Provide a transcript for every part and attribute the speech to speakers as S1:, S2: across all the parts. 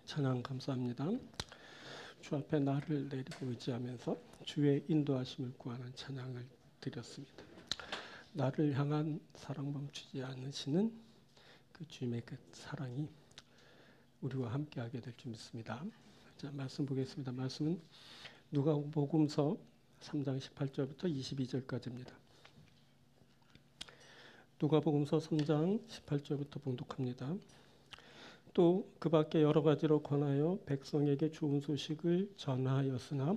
S1: 찬양 감사합니다. 주 앞에 나를 내리고 의지하면서 주의 인도하심을 구하는 찬양을 드렸습니다. 나를 향한 사랑 멈추지 않으시는 그 주님의 그 사랑이 우리와 함께하게 될 줄 믿습니다. 자, 말씀 보겠습니다. 말씀은 누가복음서 3장 18절부터 22절까지입니다. 누가복음서 3장 18절부터 봉독합니다. 또 그 밖에 여러 가지로 권하여 백성에게 좋은 소식을 전하였으나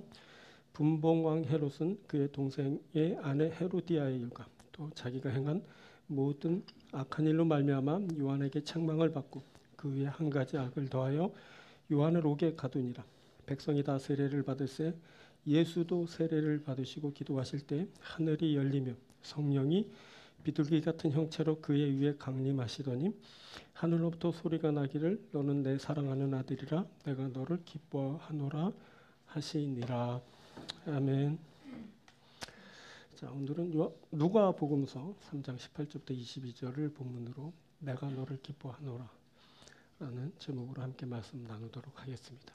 S1: 분봉왕 헤롯은 그의 동생의 아내 헤로디아의 일과 또 자기가 행한 모든 악한 일로 말미암아 요한에게 책망을 받고 그 위에 한 가지 악을 더하여 요한을 옥에 가두니라. 백성이 다 세례를 받을새 예수도 세례를 받으시고 기도하실 때 하늘이 열리며 성령이 비둘기 같은 형체로 그의 위에 강림하시더니 하늘로부터 소리가 나기를 너는 내 사랑하는 아들이라 내가 너를 기뻐하노라 하시니라. 아멘. 자, 오늘은 누가복음서 3장 18절부터 22절을 본문으로 내가 너를 기뻐하노라 라는 제목으로 함께 말씀 나누도록 하겠습니다.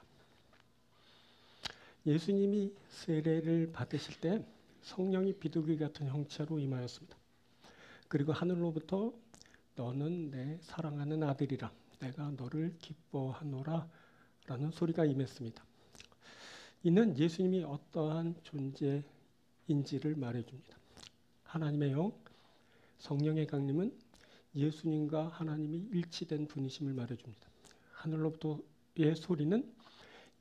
S1: 예수님이 세례를 받으실 때 성령이 비둘기 같은 형체로 임하였습니다. 그리고 하늘로부터 너는 내 사랑하는 아들이라 내가 너를 기뻐하노라 라는 소리가 임했습니다. 이는 예수님이 어떠한 존재인지를 말해줍니다. 하나님의 영, 성령의 강림은 예수님과 하나님이 일치된 분이심을 말해줍니다. 하늘로부터의 소리는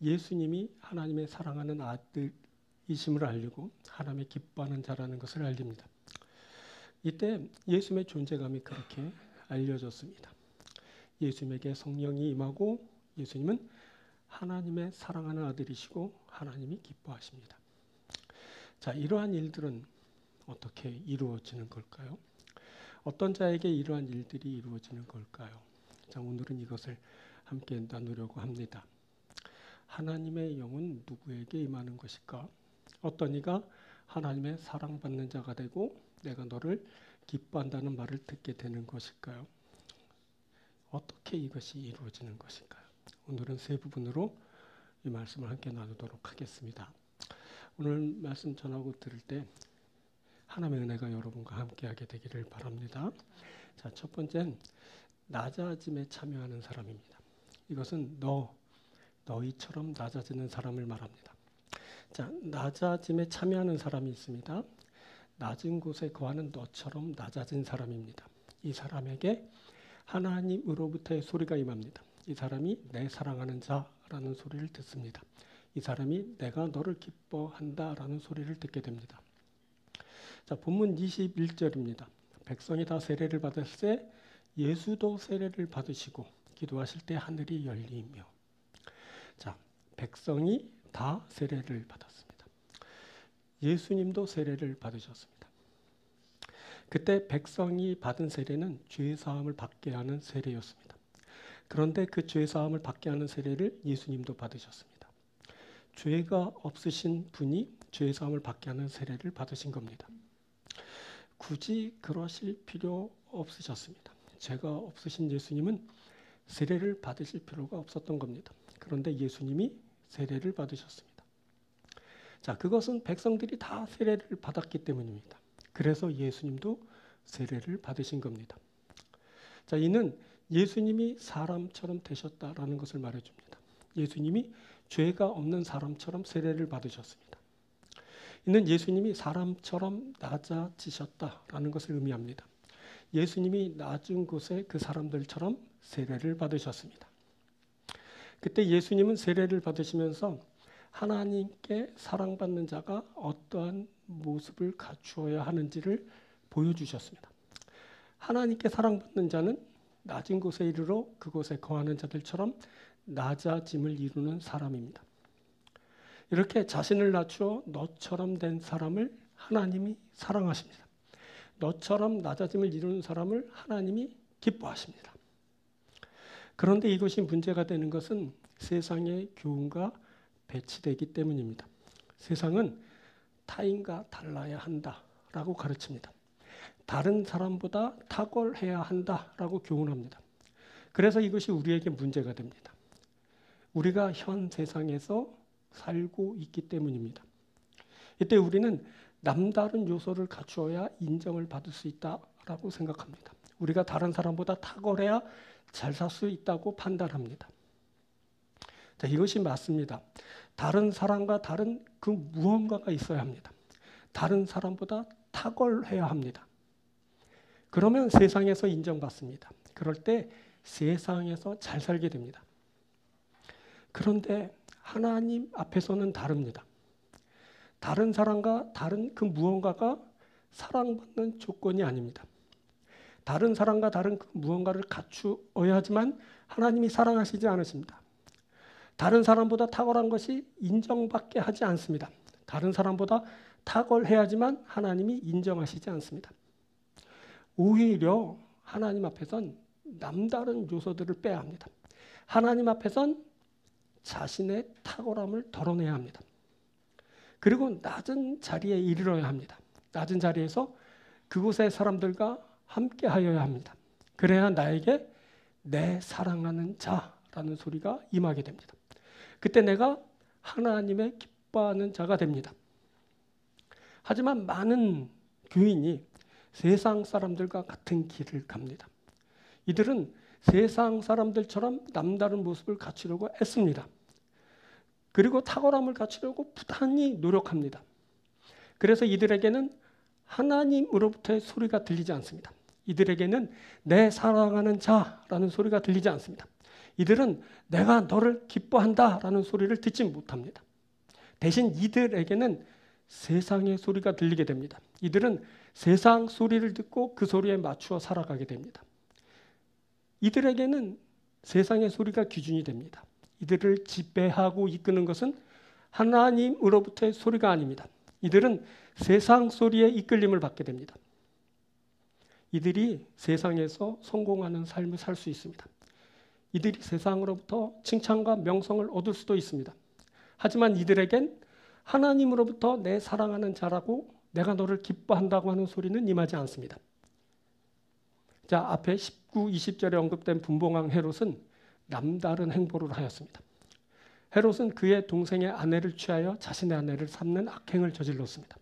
S1: 예수님이 하나님의 사랑하는 아들이심을 알리고 하나님의 기뻐하는 자라는 것을 알립니다. 이때 예수님의 존재감이 그렇게 알려졌습니다. 예수님에게 성령이 임하고 예수님은 하나님의 사랑하는 아들이시고 하나님이 기뻐하십니다. 자, 이러한 일들은 어떻게 이루어지는 걸까요? 어떤 자에게 이러한 일들이 이루어지는 걸까요? 자, 오늘은 이것을 함께 나누려고 합니다. 하나님의 영은 누구에게 임하는 것일까? 어떤 이가 하나님의 사랑받는 자가 되고 내가 너를 기뻐한다는 말을 듣게 되는 것일까요? 어떻게 이것이 이루어지는 것일까요? 오늘은 세 부분으로 이 말씀을 함께 나누도록 하겠습니다. 오늘 말씀 전하고 들을 때 하나님의 은혜가 여러분과 함께하게 되기를 바랍니다. 자, 첫 번째는 낮아짐에 참여하는 사람입니다. 이것은 너희처럼 낮아지는 사람을 말합니다. 자, 낮아짐에 참여하는 사람이 있습니다. 낮은 곳에 거하는 너처럼 낮아진 사람입니다. 이 사람에게 하나님으로부터의 소리가 임합니다. 이 사람이 내 사랑하는 자라는 소리를 듣습니다. 이 사람이 내가 너를 기뻐한다라는 소리를 듣게 됩니다. 자, 본문 21절입니다. 백성이 다 세례를 받았을 예수도 세례를 받으시고 기도하실 때 하늘이 열리며. 자, 백성이 다 세례를 받았습니다. 예수님도 세례를 받으셨습니다. 그때 백성이 받은 세례는 죄사함을 받게 하는 세례였습니다. 그런데 그 죄사함을 받게 하는 세례를 예수님도 받으셨습니다. 죄가 없으신 분이 죄사함을 받게 하는 세례를 받으신 겁니다. 굳이 그러실 필요 없으셨습니다. 죄가 없으신 예수님은 세례를 받으실 필요가 없었던 겁니다. 그런데 예수님이 세례를 받으셨습니다. 자, 그것은 백성들이 다 세례를 받았기 때문입니다. 그래서 예수님도 세례를 받으신 겁니다. 자, 이는 예수님이 사람처럼 되셨다라는 것을 말해줍니다. 예수님이 죄가 없는 사람처럼 세례를 받으셨습니다. 이는 예수님이 사람처럼 낮아지셨다라는 것을 의미합니다. 예수님이 낮은 곳에 그 사람들처럼 세례를 받으셨습니다. 그때 예수님은 세례를 받으시면서 하나님께 사랑받는 자가 어떠한 모습을 갖추어야 하는지를 보여주셨습니다. 하나님께 사랑받는 자는 낮은 곳에 이르러 그곳에 거하는 자들처럼 낮아짐을 이루는 사람입니다. 이렇게 자신을 낮추어 너처럼 된 사람을 하나님이 사랑하십니다. 너처럼 낮아짐을 이루는 사람을 하나님이 기뻐하십니다. 그런데 이것이 문제가 되는 것은 세상의 교훈과 배치되기 때문입니다. 세상은 타인과 달라야 한다라고 가르칩니다. 다른 사람보다 탁월해야 한다라고 교훈합니다. 그래서 이것이 우리에게 문제가 됩니다. 우리가 현 세상에서 살고 있기 때문입니다. 이때 우리는 남다른 요소를 갖추어야 인정을 받을 수 있다라고 생각합니다. 우리가 다른 사람보다 탁월해야 잘 살 수 있다고 판단합니다. 자, 이것이 맞습니다. 다른 사람과 다른 그 무언가가 있어야 합니다. 다른 사람보다 탁월해야 합니다. 그러면 세상에서 인정받습니다. 그럴 때 세상에서 잘 살게 됩니다. 그런데 하나님 앞에서는 다릅니다. 다른 사람과 다른 그 무언가가 사랑받는 조건이 아닙니다. 다른 사람과 다른 그 무언가를 갖추어야 하지만 하나님이 사랑하시지 않으십니다. 다른 사람보다 탁월한 것이 인정받게 하지 않습니다. 다른 사람보다 탁월해야지만 하나님이 인정하시지 않습니다. 오히려 하나님 앞에선 남다른 요소들을 빼야 합니다. 하나님 앞에선 자신의 탁월함을 덜어내야 합니다. 그리고 낮은 자리에 이르러야 합니다. 낮은 자리에서 그곳의 사람들과 함께 하여야 합니다. 그래야 나에게 내 사랑하는 자라는 소리가 임하게 됩니다. 그때 내가 하나님의 기뻐하는 자가 됩니다. 하지만 많은 교인이 세상 사람들과 같은 길을 갑니다. 이들은 세상 사람들처럼 남다른 모습을 갖추려고 애씁니다. 그리고 탁월함을 갖추려고 부단히 노력합니다. 그래서 이들에게는 하나님으로부터의 소리가 들리지 않습니다. 이들에게는 내 사랑하는 자라는 소리가 들리지 않습니다. 이들은 내가 너를 기뻐한다라는 소리를 듣지 못합니다. 대신 이들에게는 세상의 소리가 들리게 됩니다. 이들은 세상 소리를 듣고 그 소리에 맞추어 살아가게 됩니다. 이들에게는 세상의 소리가 기준이 됩니다. 이들을 지배하고 이끄는 것은 하나님으로부터의 소리가 아닙니다. 이들은 세상 소리에 이끌림을 받게 됩니다. 이들이 세상에서 성공하는 삶을 살 수 있습니다. 이들이 세상으로부터 칭찬과 명성을 얻을 수도 있습니다. 하지만 이들에겐 하나님으로부터 내 사랑하는 자라고 내가 너를 기뻐한다고 하는 소리는 임하지 않습니다. 자, 앞에 19, 20절에 언급된 분봉왕 헤롯은 남다른 행보를 하였습니다. 헤롯은 그의 동생의 아내를 취하여 자신의 아내를 삼는 악행을 저질렀습니다.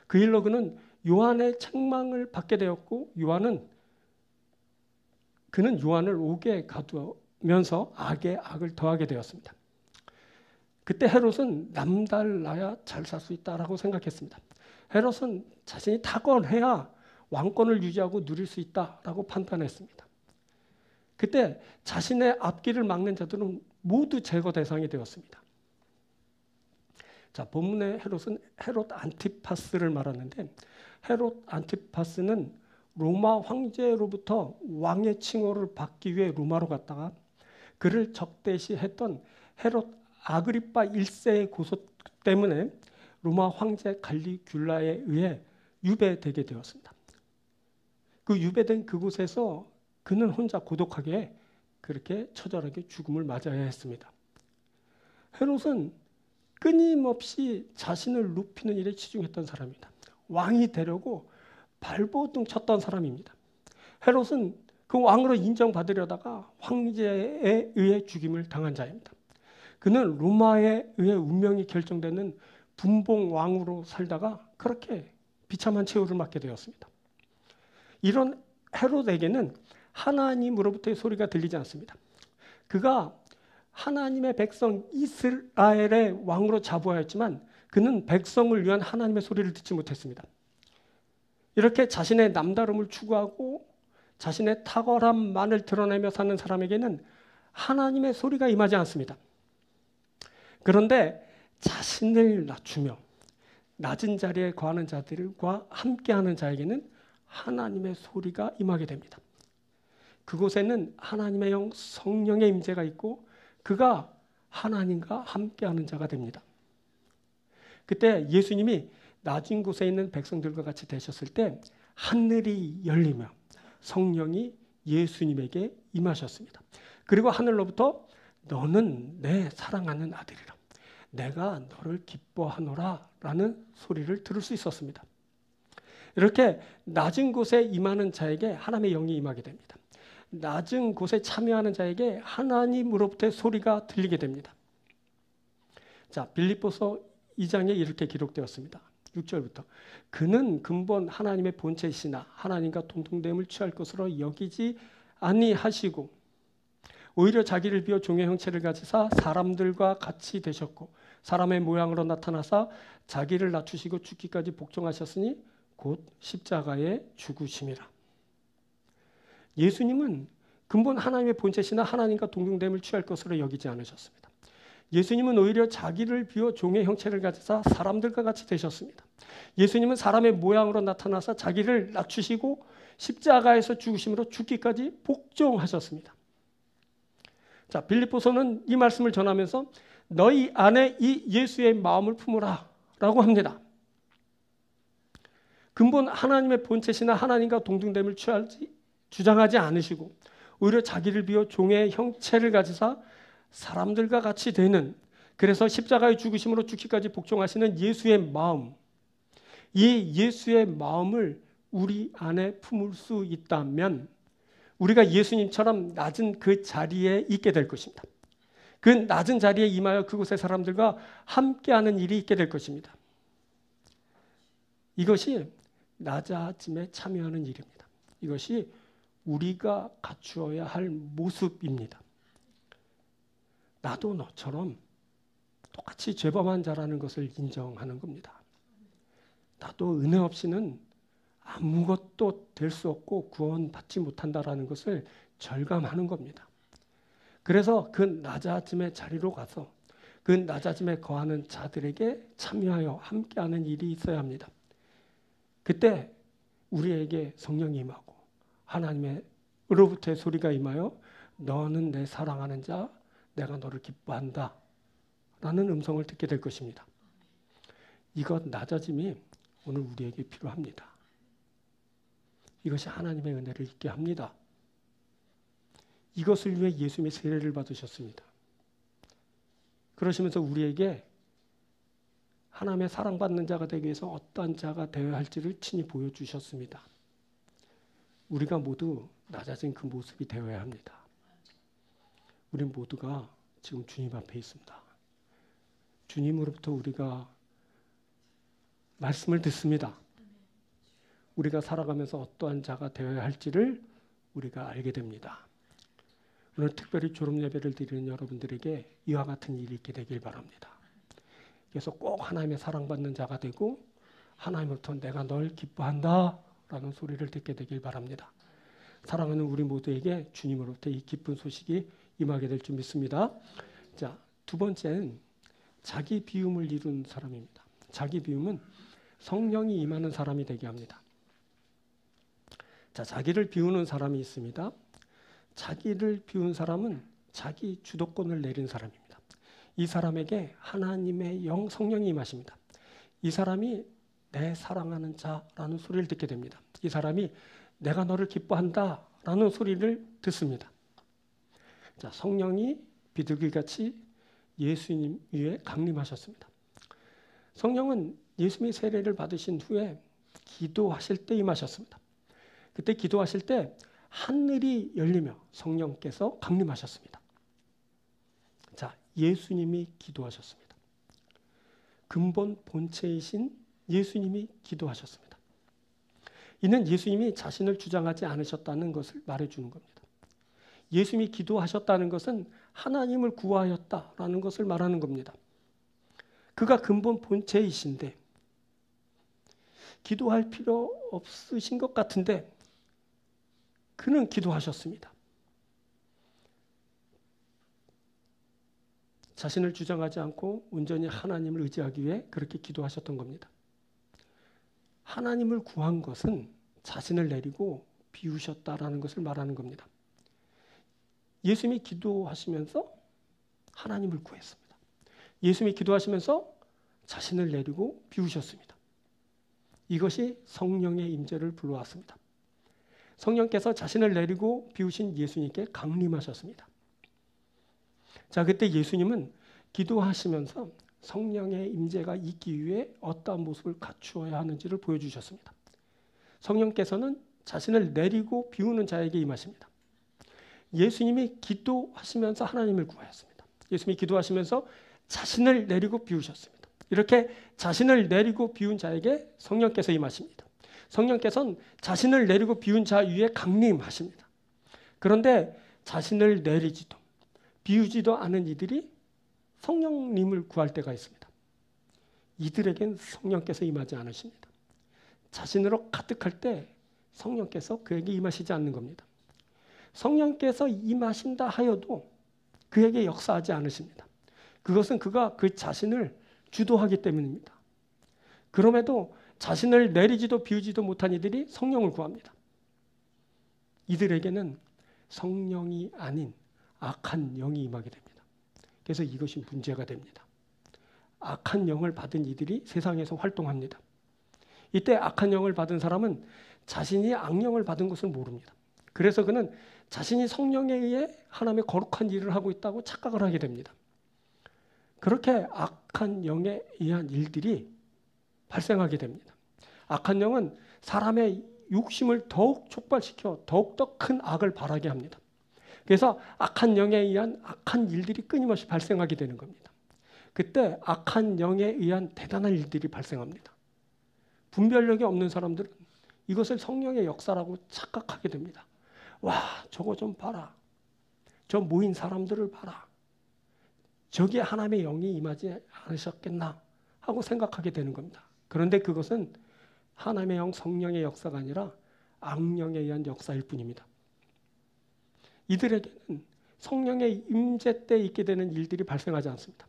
S1: 그 일로 그는 요한의 책망을 받게 되었고 그는 요한을 옥에 가두면서 악에 악을 더하게 되었습니다. 그때 헤롯은 남달라야 잘 살 수 있다라고 생각했습니다. 헤롯은 자신이 탁월해야 왕권을 유지하고 누릴 수 있다라고 판단했습니다. 그때 자신의 앞길을 막는 자들은 모두 제거 대상이 되었습니다. 자, 본문의 헤롯은 헤롯 안티파스를 말하는데 헤롯 안티파스는 로마 황제로부터 왕의 칭호를 받기 위해 로마로 갔다가 그를 적대시했던 헤롯 아그리파 1세의 고소 때문에 로마 황제 갈리귤라에 의해 유배되게 되었습니다. 그 유배된 그곳에서 그는 혼자 고독하게 그렇게 처절하게 죽음을 맞아야 했습니다. 헤롯은 끊임없이 자신을 높이는 일에 치중했던 사람입니다. 왕이 되려고 발버둥 쳤던 사람입니다. 헤롯은 그 왕으로 인정받으려다가 황제에 의해 죽임을 당한 자입니다. 그는 로마에 의해 운명이 결정되는 분봉 왕으로 살다가 그렇게 비참한 최후를 맞게 되었습니다. 이런 헤롯에게는 하나님으로부터의 소리가 들리지 않습니다. 그가 하나님의 백성 이스라엘의 왕으로 자부하였지만 그는 백성을 위한 하나님의 소리를 듣지 못했습니다. 이렇게 자신의 남다름을 추구하고 자신의 탁월함만을 드러내며 사는 사람에게는 하나님의 소리가 임하지 않습니다. 그런데 자신을 낮추며 낮은 자리에 거하는 자들과 함께하는 자에게는 하나님의 소리가 임하게 됩니다. 그곳에는 하나님의 영 성령의 임재가 있고 그가 하나님과 함께하는 자가 됩니다. 그때 예수님이 낮은 곳에 있는 백성들과 같이 되셨을 때 하늘이 열리며 성령이 예수님에게 임하셨습니다. 그리고 하늘로부터 너는 내 사랑하는 아들이라 내가 너를 기뻐하노라 라는 소리를 들을 수 있었습니다. 이렇게 낮은 곳에 임하는 자에게 하나님의 영이 임하게 됩니다. 낮은 곳에 참여하는 자에게 하나님으로부터의 소리가 들리게 됩니다. 자, 빌립보서 2장에 이렇게 기록되었습니다. 6절부터 그는 근본 하나님의 본체이시나 하나님과 동등됨을 취할 것으로 여기지 아니하시고 오히려 자기를 비워 종의 형체를 가지사 사람들과 같이 되셨고 사람의 모양으로 나타나사 자기를 낮추시고 죽기까지 복종하셨으니 곧 십자가에 죽으심이라. 예수님은 근본 하나님의 본체시나 하나님과 동등됨을 취할 것으로 여기지 않으셨습니다. 예수님은 오히려 자기를 비워 종의 형체를 가지사 사람들과 같이 되셨습니다. 예수님은 사람의 모양으로 나타나사 자기를 낮추시고 십자가에서 죽으심으로 죽기까지 복종하셨습니다. 자, 빌립보서는 이 말씀을 전하면서 너희 안에 이 예수의 마음을 품으라 라고 합니다. 근본 하나님의 본체시나 하나님과 동등됨을 주장하지 않으시고 오히려 자기를 비워 종의 형체를 가지사 사람들과 같이 되는, 그래서 십자가의 죽으심으로 죽기까지 복종하시는 예수의 마음, 이 예수의 마음을 우리 안에 품을 수 있다면 우리가 예수님처럼 낮은 그 자리에 있게 될 것입니다. 그 낮은 자리에 임하여 그곳의 사람들과 함께하는 일이 있게 될 것입니다. 이것이 낮아짐에 참여하는 일입니다. 이것이 우리가 갖추어야 할 모습입니다. 나도 너처럼 똑같이 죄범한 자라는 것을 인정하는 겁니다. 나도 은혜 없이는 아무것도 될 수 없고 구원받지 못한다라는 것을 절감하는 겁니다. 그래서 그 낮아짐의 자리로 가서 그 낮아짐에 거하는 자들에게 참여하여 함께하는 일이 있어야 합니다. 그때 우리에게 성령이 임하고 하나님으로부터의 소리가 임하여 너는 내 사랑하는 자, 내가 너를 기뻐한다 라는 음성을 듣게 될 것입니다. 이것 낮아짐이 오늘 우리에게 필요합니다. 이것이 하나님의 은혜를 있게 합니다. 이것을 위해 예수님의 세례를 받으셨습니다. 그러시면서 우리에게 하나님의 사랑받는 자가 되기 위해서 어떠한 자가 되어야 할지를 친히 보여주셨습니다. 우리가 모두 낮아진 그 모습이 되어야 합니다. 우리 모두가 지금 주님 앞에 있습니다. 주님으로부터 우리가 말씀을 듣습니다. 우리가 살아가면서 어떠한 자가 되어야 할지를 우리가 알게 됩니다. 오늘 특별히 졸업 예배를 드리는 여러분들에게 이와 같은 일이 있게 되길 바랍니다. 그래서 꼭 하나님의 사랑받는 자가 되고 하나님으로부터 내가 널 기뻐한다 라는 소리를 듣게 되길 바랍니다. 사랑하는 우리 모두에게 주님으로부터 이 기쁜 소식이 임하게 될 줄 믿습니다. 자, 두 번째는 자기 비움을 이룬 사람입니다. 자기 비움은 성령이 임하는 사람이 되게 합니다. 자, 자기를 비우는 사람이 있습니다. 자기를 비운 사람은 자기 주도권을 내린 사람입니다. 이 사람에게 하나님의 성령이 임하십니다. 이 사람이 내 사랑하는 자라는 소리를 듣게 됩니다. 이 사람이 내가 너를 기뻐한다 라는 소리를 듣습니다. 자, 성령이 비둘기같이 예수님 위에 강림하셨습니다. 성령은 예수님의 세례를 받으신 후에 기도하실 때 임하셨습니다. 그때 기도하실 때 하늘이 열리며 성령께서 강림하셨습니다. 자, 예수님이 기도하셨습니다. 근본 본체이신 예수님이 기도하셨습니다. 이는 예수님이 자신을 주장하지 않으셨다는 것을 말해주는 겁니다. 예수님이 기도하셨다는 것은 하나님을 구하였다라는 것을 말하는 겁니다. 그가 근본 본체이신데 기도할 필요 없으신 것 같은데 그는 기도하셨습니다. 자신을 주장하지 않고 온전히 하나님을 의지하기 위해 그렇게 기도하셨던 겁니다. 하나님을 구한 것은 자신을 내리고 비우셨다라는 것을 말하는 겁니다. 예수님이 기도하시면서 하나님을 구했습니다. 예수님이 기도하시면서 자신을 내리고 비우셨습니다. 이것이 성령의 임재를 불러왔습니다. 성령께서 자신을 내리고 비우신 예수님께 강림하셨습니다. 자, 그때 예수님은 기도하시면서 성령의 임재가 있기 위해 어떠한 모습을 갖추어야 하는지를 보여주셨습니다. 성령께서는 자신을 내리고 비우는 자에게 임하십니다. 예수님이 기도하시면서 하나님을 구하였습니다. 예수님이 기도하시면서 자신을 내리고 비우셨습니다. 이렇게 자신을 내리고 비운 자에게 성령께서 임하십니다. 성령께서는 자신을 내리고 비운 자 위에 강림하십니다. 그런데 자신을 내리지도 비우지도 않은 이들이 성령님을 구할 때가 있습니다. 이들에겐 성령께서 임하지 않으십니다. 자신으로 가득할 때 성령께서 그에게 임하시지 않는 겁니다. 성령께서 임하신다 하여도 그에게 역사하지 않으십니다. 그것은 그가 그 자신을 주도하기 때문입니다. 그럼에도 자신을 내리지도 비우지도 못한 이들이 성령을 구합니다. 이들에게는 성령이 아닌 악한 영이 임하게 됩니다. 그래서 이것이 문제가 됩니다. 악한 영을 받은 이들이 세상에서 활동합니다. 이때 악한 영을 받은 사람은 자신이 악령을 받은 것을 모릅니다. 그래서 그는 자신이 성령에 의해 하나님의 거룩한 일을 하고 있다고 착각을 하게 됩니다. 그렇게 악한 영에 의한 일들이 발생하게 됩니다. 악한 영은 사람의 욕심을 더욱 촉발시켜 더욱더 큰 악을 바라게 합니다. 그래서 악한 영에 의한 악한 일들이 끊임없이 발생하게 되는 겁니다. 그때 악한 영에 의한 대단한 일들이 발생합니다. 분별력이 없는 사람들은 이것을 성령의 역사라고 착각하게 됩니다. 와, 저거 좀 봐라. 저 모인 사람들을 봐라. 저기에 하나님의 영이 임하지 않으셨겠나 하고 생각하게 되는 겁니다. 그런데 그것은 하나님의 영, 성령의 역사가 아니라 악령에 의한 역사일 뿐입니다. 이들에게는 성령의 임재 때 있게 되는 일들이 발생하지 않습니다.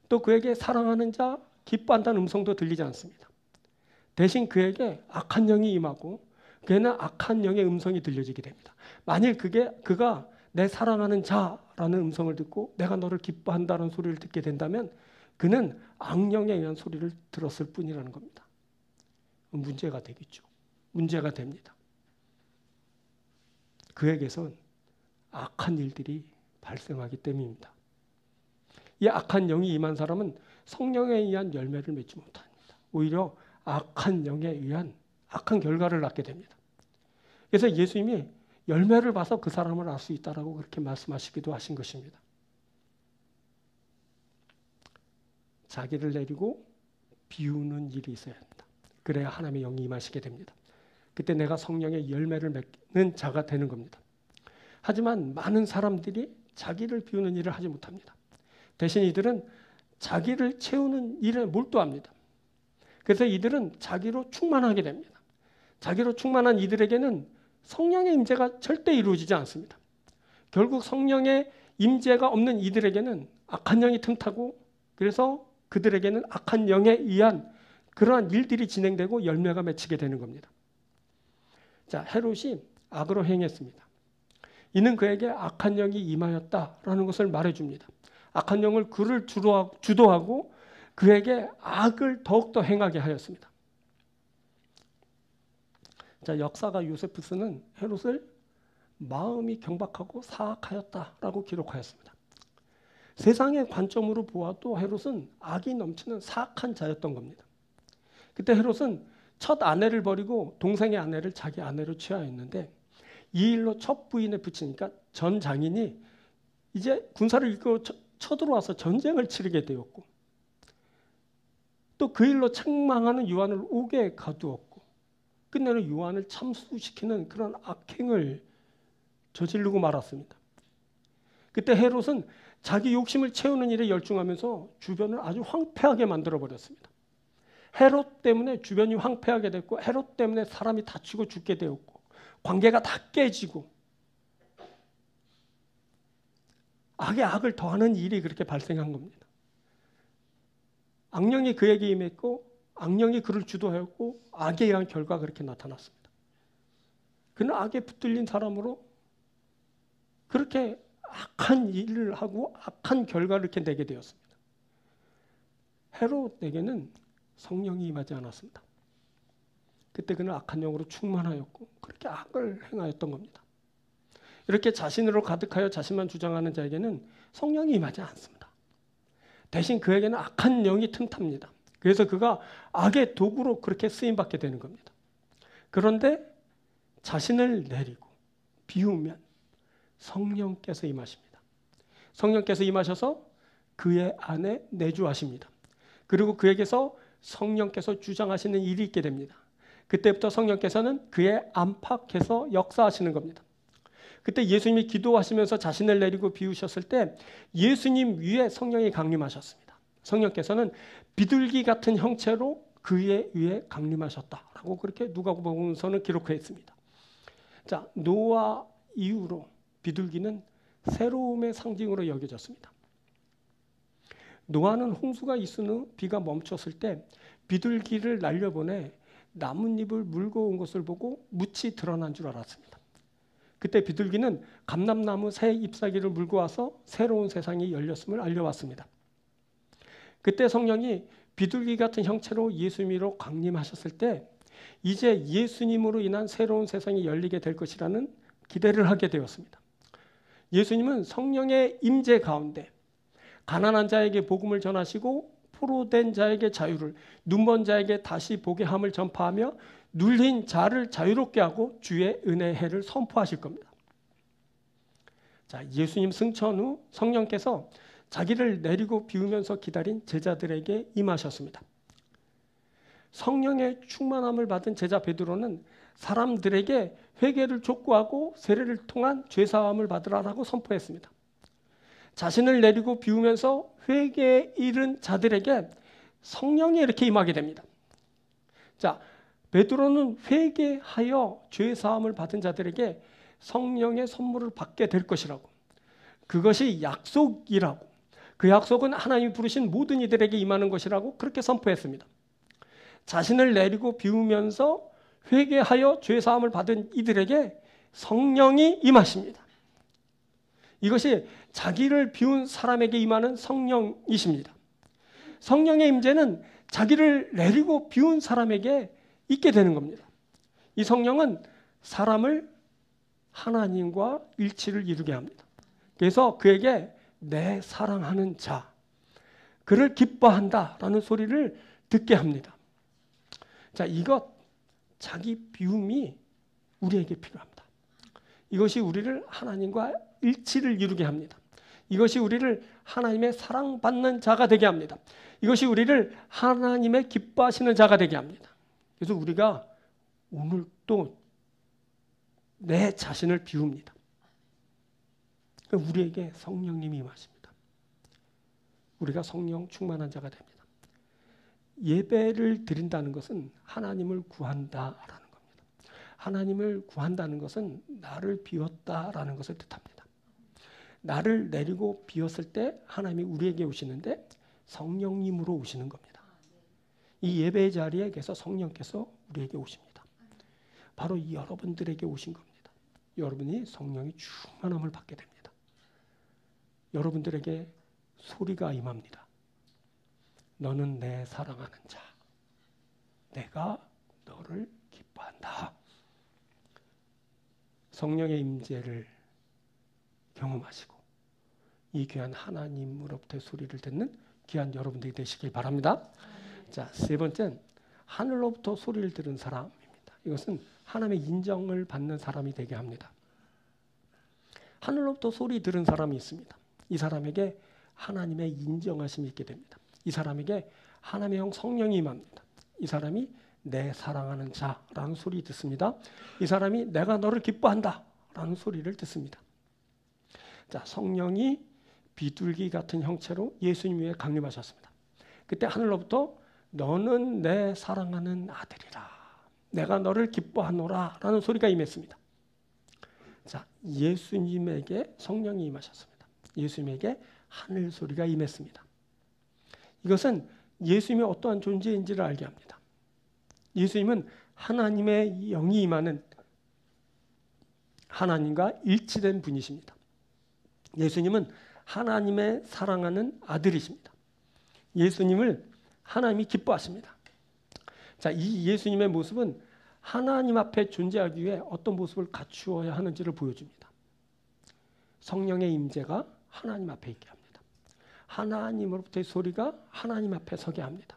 S1: 또 그에게 사랑하는 자, 기뻐한다는 음성도 들리지 않습니다. 대신 그에게 악한 영이 임하고 그에는 악한 영의 음성이 들려지게 됩니다. 만일 그가 내 사랑하는 자라는 음성을 듣고 내가 너를 기뻐한다는 소리를 듣게 된다면 그는 악령에 의한 소리를 들었을 뿐이라는 겁니다. 문제가 되겠죠. 문제가 됩니다. 그에게선 악한 일들이 발생하기 때문입니다. 이 악한 영이 임한 사람은 성령에 의한 열매를 맺지 못합니다. 오히려 악한 영에 의한 악한 결과를 낳게 됩니다. 그래서 예수님이 열매를 봐서 그 사람을 알 수 있다라고 그렇게 말씀하시기도 하신 것입니다. 자기를 내리고 비우는 일이 있어야 합니다. 그래야 하나님의 영이 임하시게 됩니다. 그때 내가 성령의 열매를 맺는 자가 되는 겁니다. 하지만 많은 사람들이 자기를 비우는 일을 하지 못합니다. 대신 이들은 자기를 채우는 일에 몰두합니다. 그래서 이들은 자기로 충만하게 됩니다. 자기로 충만한 이들에게는 성령의 임재가 절대 이루어지지 않습니다. 결국 성령의 임재가 없는 이들에게는 악한 영이 틈타고 그래서 그들에게는 악한 영에 의한 그러한 일들이 진행되고 열매가 맺히게 되는 겁니다. 자, 헤롯이 악으로 행했습니다. 이는 그에게 악한 영이 임하였다라는 것을 말해줍니다. 악한 영을 그를 주도하고 그에게 악을 더욱더 행하게 하였습니다. 자, 역사가 요세푸스는 헤롯을 마음이 경박하고 사악하였다라고 기록하였습니다. 세상의 관점으로 보아도 헤롯은 악이 넘치는 사악한 자였던 겁니다. 그때 헤롯은 첫 아내를 버리고 동생의 아내를 자기 아내로 취하였는데 이 일로 첫 부인에 붙이니까 전 장인이 이제 군사를 이끌고 쳐들어와서 전쟁을 치르게 되었고 또 그 일로 책망하는 요한을 옥에 가두었고 끝내는 요한을 참수시키는 그런 악행을 저지르고 말았습니다. 그때 헤롯은 자기 욕심을 채우는 일에 열중하면서 주변을 아주 황폐하게 만들어버렸습니다. 헤롯 때문에 주변이 황폐하게 됐고 헤롯 때문에 사람이 다치고 죽게 되었고 관계가 다 깨지고 악에 악을 더하는 일이 그렇게 발생한 겁니다. 악령이 그에게 임했고 악령이 그를 주도하였고 악에 의한 결과가 그렇게 나타났습니다. 그는 악에 붙들린 사람으로 그렇게 악한 일을 하고 악한 결과를 이렇게 내게 되었습니다. 헤롯에게는 성령이 임하지 않았습니다. 그때 그는 악한 영으로 충만하였고 그렇게 악을 행하였던 겁니다. 이렇게 자신으로 가득하여 자신만 주장하는 자에게는 성령이 임하지 않습니다. 대신 그에게는 악한 영이 틈탑니다. 그래서 그가 악의 도구로 그렇게 쓰임받게 되는 겁니다. 그런데 자신을 내리고 비우면 성령께서 임하십니다. 성령께서 임하셔서 그의 안에 내주하십니다. 그리고 그에게서 성령께서 주장하시는 일이 있게 됩니다. 그때부터 성령께서는 그의 안팎에서 역사하시는 겁니다. 그때 예수님이 기도하시면서 자신을 내리고 비우셨을 때 예수님 위에 성령이 강림하셨습니다. 성령께서는 비둘기 같은 형체로 그의 위에 강림하셨다라고 그렇게 누가복음서는 기록했습니다. 자, 노아 이후로 비둘기는 새로움의 상징으로 여겨졌습니다. 노아는 홍수가 있은 후 비가 멈췄을 때 비둘기를 날려보내 나뭇잎을 물고 온 것을 보고 묻이 드러난 줄 알았습니다. 그때 비둘기는 감람나무 새 잎사귀를 물고 와서 새로운 세상이 열렸음을 알려왔습니다. 그때 성령이 비둘기 같은 형체로 예수님으로 강림하셨을 때 이제 예수님으로 인한 새로운 세상이 열리게 될 것이라는 기대를 하게 되었습니다. 예수님은 성령의 임재 가운데 가난한 자에게 복음을 전하시고 포로된 자에게 자유를, 눈먼 자에게 다시 보게 함을 전파하며 눌린 자를 자유롭게 하고 주의 은혜의 해를 선포하실 겁니다. 자, 예수님 승천 후 성령께서 자기를 내리고 비우면서 기다린 제자들에게 임하셨습니다. 성령의 충만함을 받은 제자 베드로는 사람들에게 회개를 촉구하고 세례를 통한 죄사함을 받으라라고 선포했습니다. 자신을 내리고 비우면서 회개에 이른 자들에게 성령이 이렇게 임하게 됩니다. 자, 베드로는 회개하여 죄사함을 받은 자들에게 성령의 선물을 받게 될 것이라고, 그것이 약속이라고, 그 약속은 하나님이 부르신 모든 이들에게 임하는 것이라고 그렇게 선포했습니다. 자신을 내리고 비우면서 회개하여 죄사함을 받은 이들에게 성령이 임하십니다. 이것이 자기를 비운 사람에게 임하는 성령이십니다. 성령의 임재는 자기를 내리고 비운 사람에게 있게 되는 겁니다. 이 성령은 사람을 하나님과 일치를 이루게 합니다. 그래서 그에게 내 사랑하는 자, 그를 기뻐한다라는 소리를 듣게 합니다. 자, 이것, 자기 비움이 우리에게 필요합니다. 이것이 우리를 하나님과 일치를 이루게 합니다. 이것이 우리를 하나님의 사랑받는 자가 되게 합니다. 이것이 우리를 하나님의 기뻐하시는 자가 되게 합니다. 그래서 우리가 오늘 또 내 자신을 비웁니다. 우리에게 성령님이 임하십니다. 우리가 성령 충만한 자가 됩니다. 예배를 드린다는 것은 하나님을 구한다라는 겁니다. 하나님을 구한다는 것은 나를 비웠다라는 것을 뜻합니다. 나를 내리고 비웠을 때 하나님이 우리에게 오시는데 성령님으로 오시는 겁니다. 이 예배의 자리에 계속 성령께서 우리에게 오십니다. 바로 여러분들에게 오신 겁니다. 여러분이 성령의 충만함을 받게 됩니다. 여러분들에게 소리가 임합니다. 너는 내 사랑하는 자, 내가 너를 기뻐한다. 성령의 임재를 경험하시고 이 귀한 하나님으로부터의 소리를 듣는 귀한 여러분들이 되시길 바랍니다. 자, 세 번째는 하늘로부터 소리를 들은 사람입니다. 이것은 하나님의 인정을 받는 사람이 되게 합니다. 하늘로부터 소리 들은 사람이 있습니다. 이 사람에게 하나님의 인정하심이 있게 됩니다. 이 사람에게 하나님의 영 성령이 임합니다. 이 사람이 내 사랑하는 자라는 소리 듣습니다. 이 사람이 내가 너를 기뻐한다 라는 소리를 듣습니다. 자, 성령이 비둘기 같은 형체로 예수님 위에 강림하셨습니다. 그때 하늘로부터 너는 내 사랑하는 아들이라, 내가 너를 기뻐하노라 라는 소리가 임했습니다. 자, 예수님에게 성령이 임하셨습니다. 예수님에게 하늘 소리가 임했습니다. 이것은 예수님이 어떠한 존재인지를 알게 합니다. 예수님은 하나님의 영이 임하는 하나님과 일치된 분이십니다. 예수님은 하나님의 사랑하는 아들이십니다. 예수님을 하나님이 기뻐하십니다. 자, 이 예수님의 모습은 하나님 앞에 존재하기 위해 어떤 모습을 갖추어야 하는지를 보여줍니다. 성령의 임재가 하나님 앞에 있게 합니다. 하나님으로부터의 소리가 하나님 앞에 서게 합니다.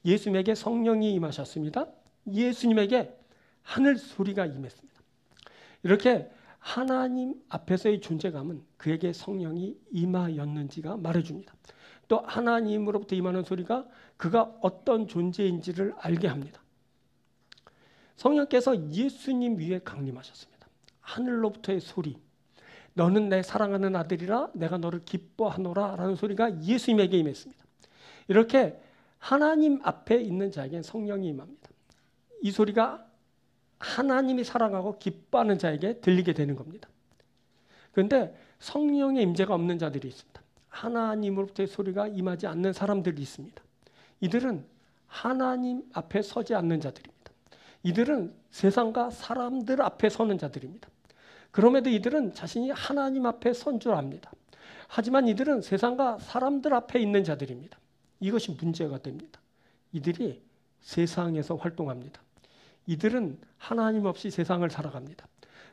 S1: 예수님에게 성령이 임하셨습니다. 예수님에게 하늘 소리가 임했습니다. 이렇게 하나님 앞에서의 존재감은 그에게 성령이 임하였는지가 말해줍니다. 또 하나님으로부터 임하는 소리가 그가 어떤 존재인지를 알게 합니다. 성령께서 예수님 위에 강림하셨습니다. 하늘로부터의 소리, 너는 내 사랑하는 아들이라 내가 너를 기뻐하노라 라는 소리가 예수님에게 임했습니다. 이렇게 하나님 앞에 있는 자에겐 성령이 임합니다. 이 소리가 하나님이 사랑하고 기뻐하는 자에게 들리게 되는 겁니다. 그런데 성령의 임재가 없는 자들이 있습니다. 하나님으로부터의 소리가 임하지 않는 사람들이 있습니다. 이들은 하나님 앞에 서지 않는 자들입니다. 이들은 세상과 사람들 앞에 서는 자들입니다. 그럼에도 이들은 자신이 하나님 앞에 선 줄 압니다. 하지만 이들은 세상과 사람들 앞에 있는 자들입니다. 이것이 문제가 됩니다. 이들이 세상에서 활동합니다. 이들은 하나님 없이 세상을 살아갑니다.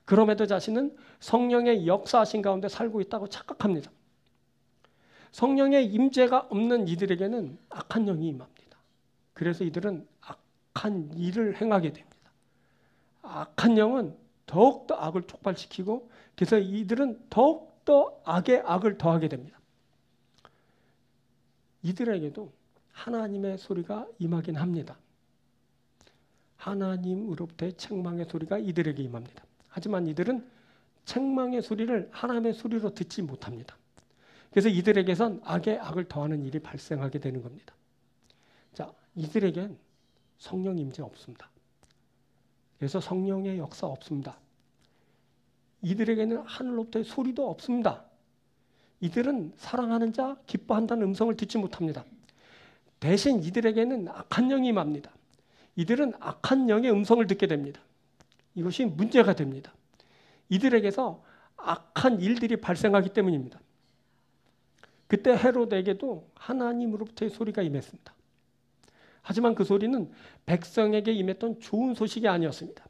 S1: 그럼에도 자신은 성령의 역사하신 가운데 살고 있다고 착각합니다. 성령의 임재가 없는 이들에게는 악한 영이 임합니다. 그래서 이들은 악한 일을 행하게 됩니다. 악한 영은 더욱더 악을 촉발시키고 그래서 이들은 더욱더 악에 악을 더하게 됩니다. 이들에게도 하나님의 소리가 임하긴 합니다. 하나님으로부터의 책망의 소리가 이들에게 임합니다. 하지만 이들은 책망의 소리를 하나님의 소리로 듣지 못합니다. 그래서 이들에게선 악에 악을 더하는 일이 발생하게 되는 겁니다. 자, 이들에겐 성령 임재 없습니다. 그래서 성령의 역사 없습니다. 이들에게는 하늘로부터의 소리도 없습니다. 이들은 사랑하는 자, 기뻐한다는 음성을 듣지 못합니다. 대신 이들에게는 악한 영이 임합니다. 이들은 악한 영의 음성을 듣게 됩니다. 이것이 문제가 됩니다. 이들에게서 악한 일들이 발생하기 때문입니다. 그때 헤롯에게도 하나님으로부터의 소리가 임했습니다. 하지만 그 소리는 백성에게 임했던 좋은 소식이 아니었습니다.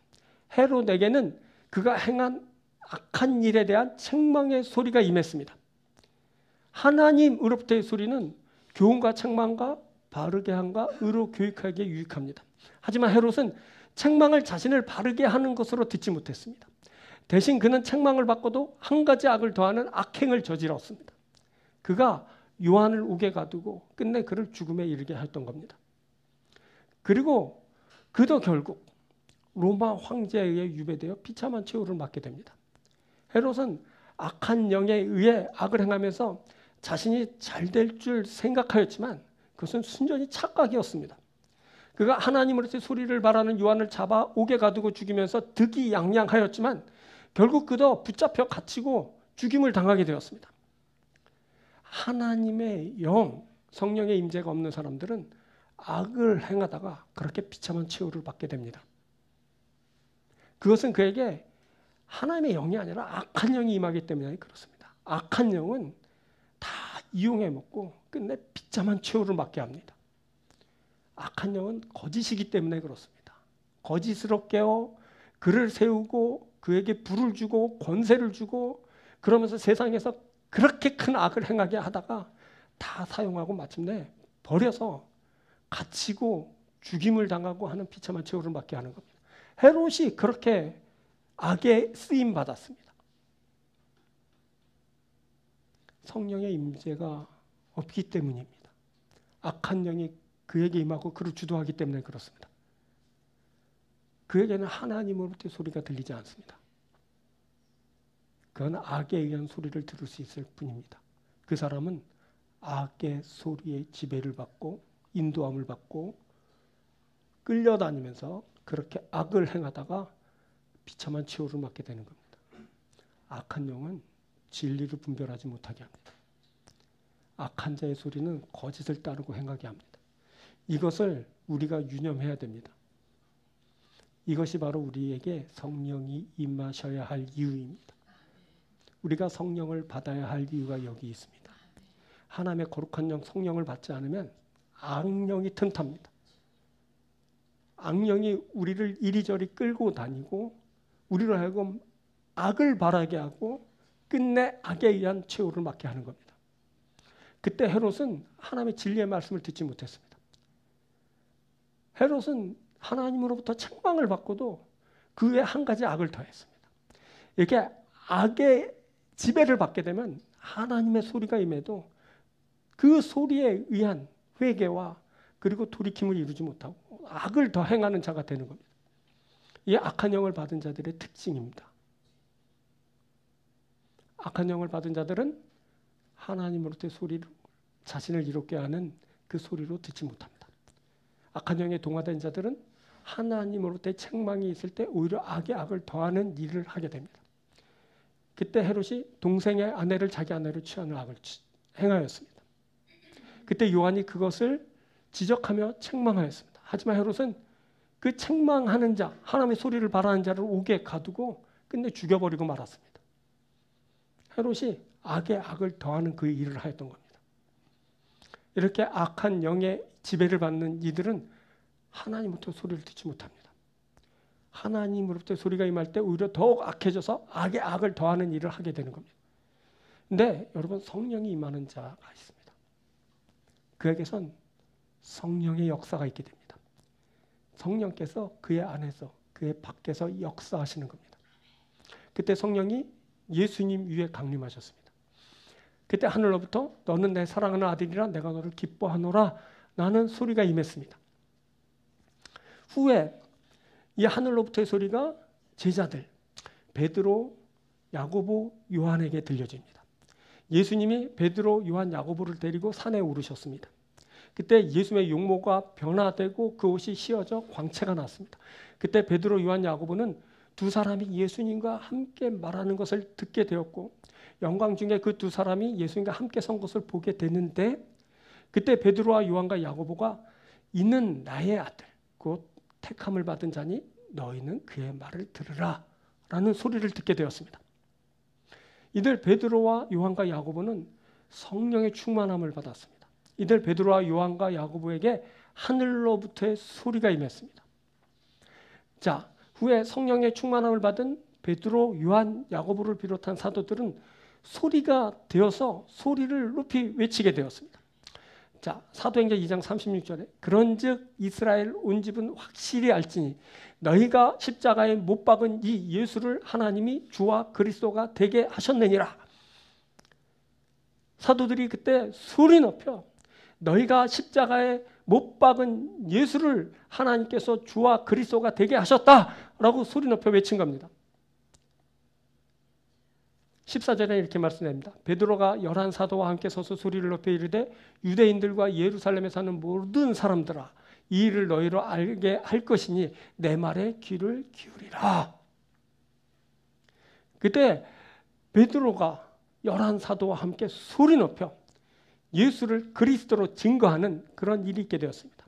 S1: 헤롯에게는 그가 행한 악한 일에 대한 책망의 소리가 임했습니다. 하나님으로부터의 소리는 교훈과 책망과 바르게 함과 의로 교육하기에 유익합니다. 하지만 헤롯은 책망을 자신을 바르게 하는 것으로 듣지 못했습니다. 대신 그는 책망을 받고도 한 가지 악을 더하는 악행을 저질렀습니다. 그가 요한을 옥에 가두고 끝내 그를 죽음에 이르게 했던 겁니다. 그리고 그도 결국 로마 황제에 의해 유배되어 비참한 최후를 맞게 됩니다. 헤롯은 악한 영에 의해 악을 행하면서 자신이 잘 될 줄 생각하였지만 그것은 순전히 착각이었습니다. 그가 하나님으로부터의 소리를 말하는 요한을 잡아 옥에 가두고 죽이면서 득이양양하였지만 결국 그도 붙잡혀 갇히고 죽임을 당하게 되었습니다. 하나님의 영, 성령의 임재가 없는 사람들은 악을 행하다가 그렇게 비참한 최후를 받게 됩니다. 그것은 그에게 하나님의 영이 아니라 악한 영이 임하기 때문에 그렇습니다. 악한 영은 다 이용해 먹고 끝내 비참한 최후를 맞게 합니다. 악한 영은 거짓이기 때문에 그렇습니다. 거짓스럽게요, 그를 세우고 그에게 부를 주고 권세를 주고 그러면서 세상에서 그렇게 큰 악을 행하게 하다가 다 사용하고 마침내 버려서 갇히고 죽임을 당하고 하는 비참한 최후를 맞게 하는 겁니다. 헤롯이 그렇게 악에 쓰임 받았습니다. 성령의 임재가 없기 때문입니다. 악한 영이 그에게 임하고 그를 주도하기 때문에 그렇습니다. 그에게는 하나님으로부터의 소리가 들리지 않습니다. 그건 악에 의한 소리를 들을 수 있을 뿐입니다. 그 사람은 악의 소리에 지배를 받고 인도함을 받고 끌려다니면서 그렇게 악을 행하다가 비참한 최후를 맞게 되는 겁니다. 악한 영은 진리를 분별하지 못하게 합니다. 악한 자의 소리는 거짓을 따르고 행하게 합니다. 이것을 우리가 유념해야 됩니다. 이것이 바로 우리에게 성령이 임하셔야 할 이유입니다. 우리가 성령을 받아야 할 이유가 여기 있습니다. 하나님의 거룩한 영 성령을 받지 않으면 악령이 틈탑니다. 악령이 우리를 이리저리 끌고 다니고 우리로 하여금 악을 바라게 하고 끝내 악에 의한 최후를 맞게 하는 겁니다. 그때 헤롯은 하나님의 진리의 말씀을 듣지 못했습니다. 헤롯은 하나님으로부터 책망을 받고도 그 외에 한 가지 악을 더했습니다. 이렇게 악의 지배를 받게 되면 하나님의 소리가 임해도 그 소리에 의한 회개와 그리고 돌이킴을 이루지 못하고 악을 더 행하는 자가 되는 겁니다. 이게 악한 영을 받은 자들의 특징입니다. 악한 영을 받은 자들은 하나님으로부터의 소리를 자신을 이롭게 하는 그 소리로 듣지 못합니다. 악한 영에 동화된 자들은 하나님으로부터의 책망이 있을 때 오히려 악에 악을 더하는 일을 하게 됩니다. 그때 헤롯이 동생의 아내를 자기 아내로 취하는 악을 행하였습니다. 그때 요한이 그것을 지적하며 책망하였습니다. 하지만 헤롯은 그 책망하는 자, 하나님의 소리를 바라는 자를 옥에 가두고 끝내 죽여버리고 말았습니다. 헤롯이 악에 악을 더하는 그 일을 하였던 겁니다. 이렇게 악한 영의 지배를 받는 이들은 하나님부터 소리를 듣지 못합니다. 하나님으로부터 소리가 임할 때 오히려 더욱 악해져서 악에 악을 더하는 일을 하게 되는 겁니다. 근데 여러분, 성령이 임하는 자가 있습니다. 그에게선 성령의 역사가 있게 됩니다. 성령께서 그의 안에서, 그의 밖에서 역사하시는 겁니다. 그때 성령이 예수님 위에 강림하셨습니다. 그때 하늘로부터 너는 내 사랑하는 아들이라 내가 너를 기뻐하노라 라는 소리가 임했습니다. 후에 이 하늘로부터의 소리가 제자들 베드로, 야고보, 요한에게 들려집니다. 예수님이 베드로, 요한, 야고보를 데리고 산에 오르셨습니다. 그때 예수님의 용모가 변화되고 그 옷이 휘어져 광채가 났습니다. 그때 베드로, 요한, 야고보는 두 사람이 예수님과 함께 말하는 것을 듣게 되었고 영광 중에 그 두 사람이 예수님과 함께 선 것을 보게 되는데 그때 베드로와 요한과 야고보가 이는 나의 아들 곧 택함을 받은 자니 너희는 그의 말을 들으라 라는 소리를 듣게 되었습니다. 이들 베드로와 요한과 야고보는 성령의 충만함을 받았습니다. 이들 베드로와 요한과 야고보에게 하늘로부터의 소리가 임했습니다. 자, 후에 성령의 충만함을 받은 베드로, 요한, 야고보를 비롯한 사도들은 소리가 되어서 소리를 높이 외치게 되었습니다. 자, 사도행전 2장 36절에 그런즉 이스라엘 온 집은 확실히 알지니 너희가 십자가에 못 박은 이 예수를 하나님이 주와 그리스도가 되게 하셨느니라. 사도들이 그때 소리 높여 너희가 십자가에 못 박은 예수를 하나님께서 주와 그리스도가 되게 하셨다라고 소리 높여 외친 겁니다. 14절에 이렇게 말씀합니다. 베드로가 11사도와 함께 서서 소리를 높여 이르되 유대인들과 예루살렘에 사는 모든 사람들아 이 일을 너희로 알게 할 것이니 내 말에 귀를 기울이라. 그때 베드로가 11사도와 함께 소리 높여 예수를 그리스도로 증거하는 그런 일이 있게 되었습니다.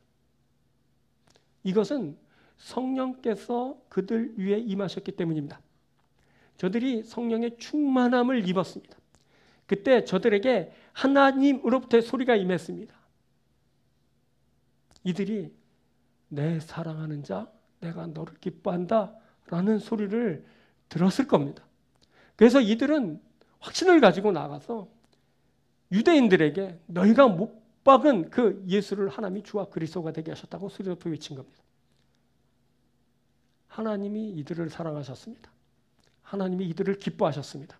S1: 이것은 성령께서 그들 위에 임하셨기 때문입니다. 저들이 성령의 충만함을 입었습니다. 그때 저들에게 하나님으로부터의 소리가 임했습니다. 이들이 내 사랑하는 자, 내가 너를 기뻐한다 라는 소리를 들었을 겁니다. 그래서 이들은 확신을 가지고 나가서 유대인들에게 너희가 못 박은 그 예수를 하나님이 주와 그리스도가 되게 하셨다고 소리 높여 외친 겁니다. 하나님이 이들을 사랑하셨습니다. 하나님이 이들을 기뻐하셨습니다.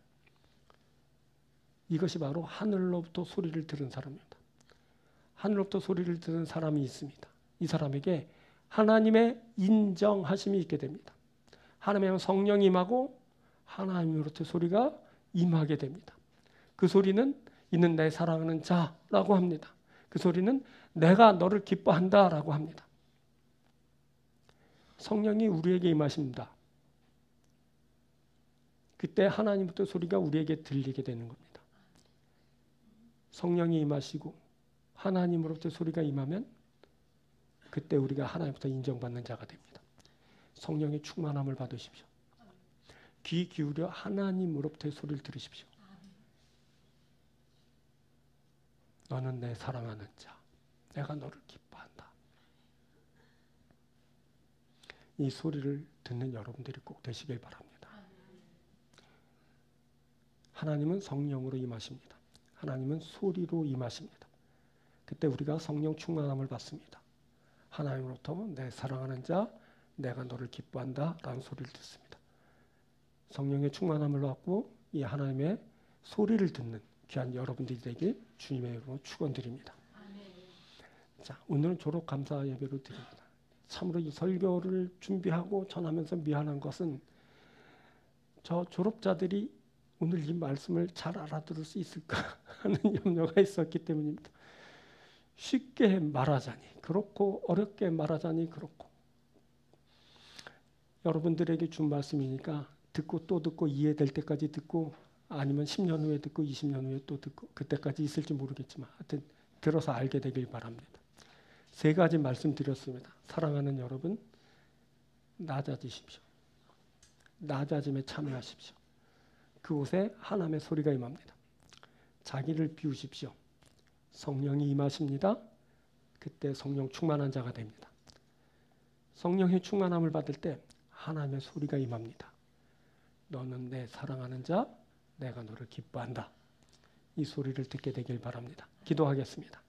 S1: 이것이 바로 하늘로부터 소리를 들은 사람입니다. 하늘로부터 소리를 들은 사람이 있습니다. 이 사람에게 하나님의 인정하심이 있게 됩니다. 하나님의 성령이 임하고 하나님으로부터 소리가 임하게 됩니다. 그 소리는 이는 내 사랑하는 자라고 합니다. 그 소리는 내가 너를 기뻐한다라고 합니다. 성령이 우리에게 임하십니다. 그때 하나님부터 소리가 우리에게 들리게 되는 겁니다. 성령이 임하시고 하나님으로부터 소리가 임하면 그때 우리가 하나님부터 인정받는 자가 됩니다. 성령의 충만함을 받으십시오. 귀 기울여 하나님으로부터의 소리를 들으십시오. 너는 내 사랑하는 자, 내가 너를 기뻐한다. 이 소리를 듣는 여러분들이 꼭 되시길 바랍니다. 하나님은 성령으로 임하십니다. 하나님은 소리로 임하십니다. 그때 우리가 성령 충만함을 받습니다. 하나님으로부터 내 사랑하는 자, 내가 너를 기뻐한다 라는 소리를 듣습니다. 성령의 충만함을 받고 이 하나님의 소리를 듣는 귀한 여러분들이 되길 주님의 이름으로 축원드립니다. 자, 오늘은 졸업 감사 예배로 드립니다. 참으로 이 설교를 준비하고 전하면서 미안한 것은 저 졸업자들이 오늘 이 말씀을 잘 알아들을 수 있을까 하는 염려가 있었기 때문입니다. 쉽게 말하자니 그렇고 어렵게 말하자니 그렇고 여러분들에게 준 말씀이니까 듣고 또 듣고 이해될 때까지 듣고 아니면 10년 후에 듣고 20년 후에 또 듣고 그때까지 있을지 모르겠지만 하여튼 들어서 알게 되길 바랍니다. 3가지 말씀드렸습니다. 사랑하는 여러분, 낮아지십시오. 낮아짐에 참여하십시오. 그곳에 하나님의 소리가 임합니다. 자기를 비우십시오. 성령이 임하십니다. 그때 성령 충만한 자가 됩니다. 성령의 충만함을 받을 때 하나님의 소리가 임합니다. 너는 내 사랑하는 자, 내가 너를 기뻐한다. 이 소리를 듣게 되길 바랍니다. 기도하겠습니다.